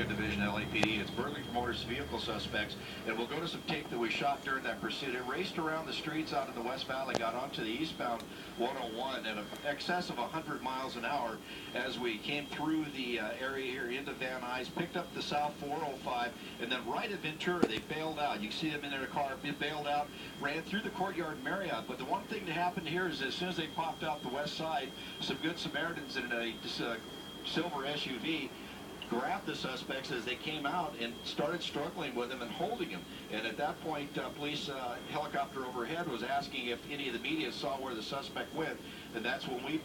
Division, LAPD. It's burglary for motor vehicle suspects, and we'll go to some tape that we shot during that pursuit. It raced around the streets out in the West Valley, got onto the eastbound 101 at an excess of 100 miles an hour as we came through the area here into Van Nuys, picked up the South 405, and then right at Ventura, they bailed out. You can see them in their car, bailed out, ran through the Courtyard Marriott. But the one thing that happened here is as soon as they popped out the west side, some good Samaritans in a silver SUV grabbed the suspects as they came out and started struggling with them and holding them. And at that point, police helicopter overhead was asking if any of the media saw where the suspect went. And that's when we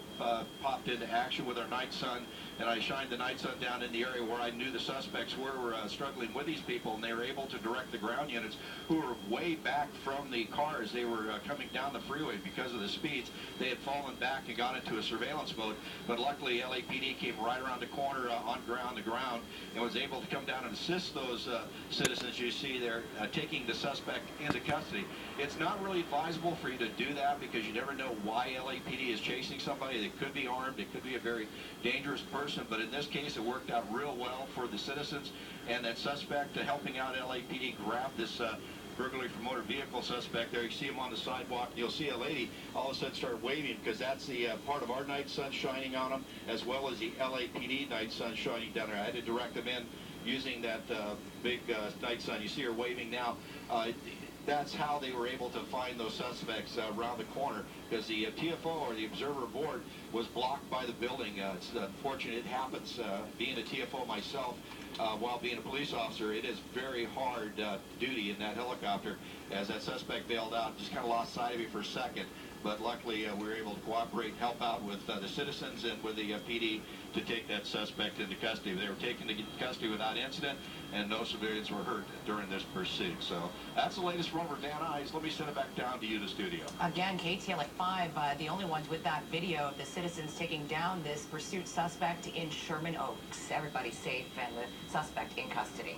popped into action with our night sun, and I shined the night sun down in the area where I knew the suspects were struggling with these people, and they were able to direct the ground units who were way back from the cars. They were coming down the freeway because of the speeds. They had fallen back and got into a surveillance mode, but luckily LAPD came right around the corner on ground to ground and was able to come down and assist those citizens you see there, taking the suspect into custody. It's not really advisable for you to do that because you never know why LAPD is chasing somebody. They could be armed, it could be a very dangerous person, but in this case it worked out real well for the citizens, and that suspect helping out LAPD grabbed this burglary for motor vehicle suspect there. You see him on the sidewalk. You'll see a lady all of a sudden start waving because that's the part of our night sun shining on him, as well as the LAPD night sun shining down there. I had to direct them in using that big night sun. You see her waving now. That's how they were able to find those suspects around the corner, because the TFO, or the observer board, was blocked by the building. It's unfortunate it happens. Being a TFO myself, while being a police officer, it is very hard duty in that helicopter. As that suspect bailed out, just kind of lost sight of me for a second. But luckily, we were able to cooperate, help out with the citizens and with the PD to take that suspect into custody. They were taken into custody without incident, and no civilians were hurt during this pursuit. So that's the latest from over Van Nuys. Let me send it back down to you, the studio. Again, KTL at 5, the only ones with that video of the citizens taking down this pursuit suspect in Sherman Oaks. Everybody's safe and the suspect in custody.